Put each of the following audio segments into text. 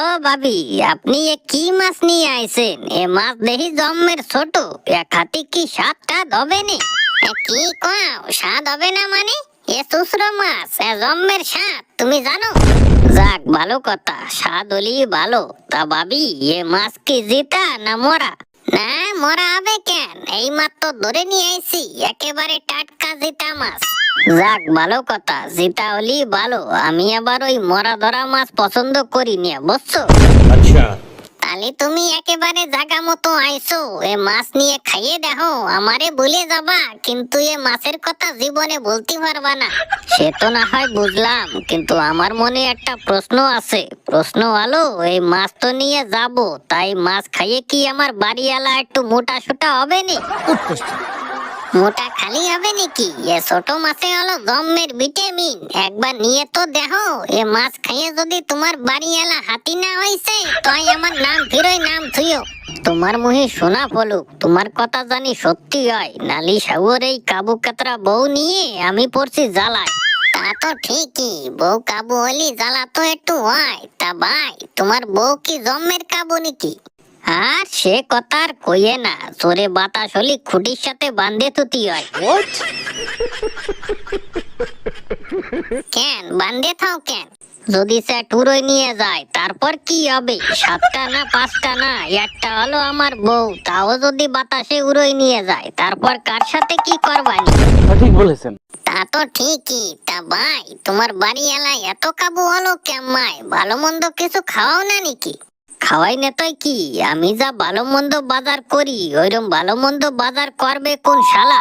ও ভাবি, আপনি এ কি মাছ নিয়ে আইছেন? এ মাছ দেখি জম্মের ছোট, এ খাতি কি স্বাদ টাদ হবে নি? কি কও, স্বাদ হবে না মানে? এ সুসরো মাছ, এ জম্মের স্বাদ তুমি জানো? যাক, ভালো কথা, স্বাদ হলি ভালো। তা ভাবি, এ মাছ কি জিতা না মরা? না, মরা হবে কেন? এই মাত্র ধরে নিয়ে আইছি, একেবারে টাটকা জিতা মাছ। যাক, ভালো কথা, জিতা হলি ভালো। আমি আবার ওই মরা ধরা মাছ পছন্দ করি না, বুঝছো? আচ্ছা, তাহলে তুমি একেবারে জায়গা মতো আইছো, এ মাছ নিয়ে খাইয়ে দেখো। আমারে ভুলে যাবা, কিন্তু এ মাছের কথা জীবনে বলতে পারবা না। সে তো না হয় বুঝলাম, কিন্তু আমার মনে একটা প্রশ্ন আছে। প্রশ্ন হলো, এই মাছ তো নিয়ে যাব, তাই মাছ খাইয়ে কি আমার বাড়িওয়ালা একটু মোটা সোটা হবে নি? মোটা খালি হবে নাকি? এ ছোট মাছে হলো জম্মের ভিটামিন। একবার নিয়ে তো দেখো, এ মাছ খাইয়ে যদি তোমার বাড়িওয়ালা হাতি না হইছে, তাই আমার নাম ফিরোই নাম থুইও। তোমার মুহে সোনা ফলুক, তোমার কথা জানি সত্যি হয়, নালি সাগর এই কাবু কাতরা বউ নিয়ে আমি পড়ছি জ্বালায়। তা তো ঠিকই, বউ কাবু হলি জ্বালা তো একটু হয়। তা ভাই, তোমার বউ কি জম্মের কাবু নাকি? আর সে কথা আর কইয়ে না, জোরে বাতাস হলি খুঁটির সাথে বান্ধে থুতি হয়। কেন বান্ধে থাও কেন? যদি সে টুরোই নিয়ে যায়, তারপর কি হবে? 7টা না 5টা না, একটা হলো আমার বউ, তাও যদি বাতাসে উড়োই নিয়ে যায়, তারপর কার সাথে কি করবানি? ঠিক বলেছেন। তা তো ঠিকই। তা ভাই, তোমার বাড়ি এলায় এত কাবু হলো কেমায়? ভালো মন্দ কিছু খাওয়াও না নাকি? খাওয়াই না তাই কি? আমি যা ভালো মন্দ বাজার করি, ওইরকম ভালো মন্দ বাজার করবে কোন শালা?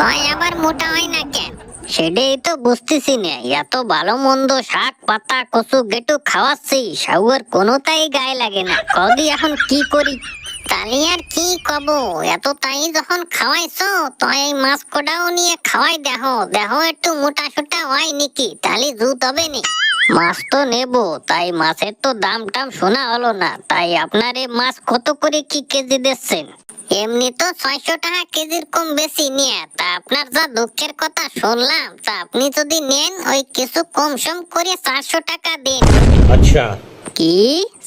তাই আবার মোটা হয় না কেন? সেটাই তো বুঝতেছি না। এত ভালো মন্দ শাক পাতা কচু গেটু খাওয়াচ্ছি, সাউর কোনোটাই গায়ে লাগে না। কদি এখন কি করি? তালি আর কি কব, এত তাই যখন খাওয়াইছো, তো এই মাছ কোটাও নিয়ে খাওয়াই দেখো, দেখো একটু মোটা সোটা হয় নাকি, তাহলে জুত হবে নি। মাছ তো নেবো, তাই মাছের তো দাম টাম শোনা হলো না। তাই আপনার এই মাছ কত করে কি কেজি দিচ্ছেন? এমনি তো 600 টাকা কেজির কম বেশি নিয়ে। তা আপনার যা দুঃখের কথা শুনলাম, তা আপনি যদি নেন, ওই কিছু কম সম করে 400 টাকা দিন। আচ্ছা, কি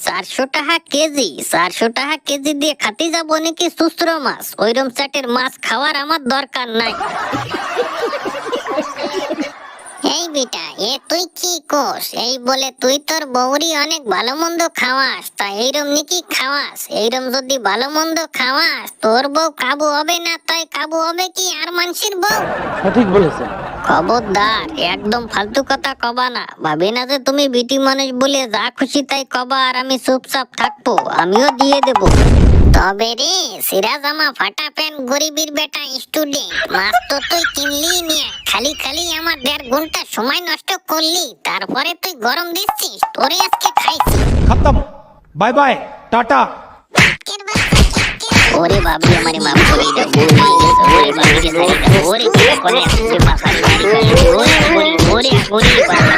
400 টাকা কেজি? 400 টাকা কেজি দিয়ে খাতি যাবো নাকি সুস্রো মাছ? ওইরম চাটের মাছ খাওয়ার আমার দরকার নাই। এই বেটা, এ তুই কি কোস? এই বলে তুই তোর বউরি অনেক ভালো মন্দ খাওয়াস, তা এইরম নাকি খাওয়াস? এইরম যদি ভালো মন্দ খাওয়াস, তোর বউ কাবু হবে না, তাই কাবু হবে কি আর মানুষের বউ? ঠিক বলেছেন। খবরদার, একদম ফালতু কথা কবা না। ভাবি না যে তুমি বিটি মানুষ বলে যা খুশি তাই কবা আর আমি চুপচাপ থাকবো। আমিও দিয়ে দেব। তবে রে, সিরা জামা ফাটা প্যান্ট গরিবের বেটা স্টুডেন্ট, মাছ তো তুই কিনলি নিয়ে খালি খালি আমার 1.5 ঘন্টা সময় নষ্ট করলি, তারপরে তুই গরম দিচ্ছিস। তোরে আজকে খাইছি। खत्म, बाय बाय, टाटा। ওরে বাবরি, আমারে মাফ করে দাও। ওরে বাবরি, ওরে কি করে আসছে বাসায় বাড়ি করে? ওরে ওরে ওরে ওরে বাবা।